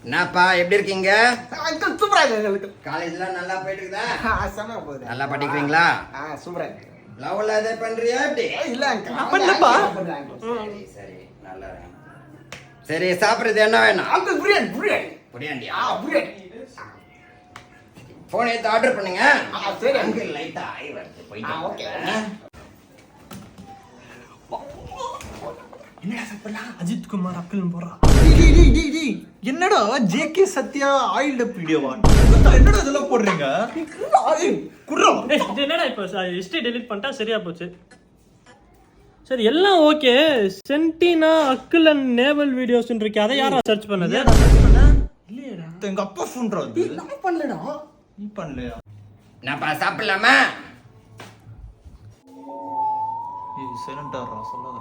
என்னப்பா எப்படி இருக்கீங்க? அங்கிள் சூப்பரா இருக்கு. காலேஜ்லாம் நல்லா போயிட்டு இருக்குதா? செம போகுது. நல்லா படிக்கிறீங்களா? சூப்பரா இருக்கு. லவ்ல எதை பண்றியா எப்படி? இல்ல அங்கிள். நான் பண்ணலப்பா. சரி சரி நல்லா இருக்கு. சரி சாப்பிடுறது என்ன வேணும்? அங்கிள் பிரியாணி பிரியாணி. புரியாண்டியா? பிரியாணி. போன் எடுத்து ஆர்டர் பண்ணுங்க. சரி அங்கிள் லைட்டா ஆயி வருது போயிட்டு. ஓகே. என்னடா சாப்பிடலாம்? அஜித் குமார் அக்கல் போறான். என்னடா ஜேகே சத்யா ஆயில் டப் வீடியோவா? என்னடா இதெல்லாம் போடுறீங்க? குர்ரா. இது என்னடா இப்போ ஹிஸ்டரி டெலீட் பண்ணிட்டா சரியா போச்சு. சரி எல்லாம் ஓகே. சென்டினா அக்கிள் அண்ட் நேவல் வீடியோஸ் இருக்கு. அதை யாரா சர்ச் பண்ணது? இல்லையடா. எங்க அப்பா ஃபோன்டா அது. நான் பண்ணலடா. நீ பண்ணலையா? நான்ப்பா சாப்பிடலாமா? ஏய் சைலண்டா ரா சொல்லாத.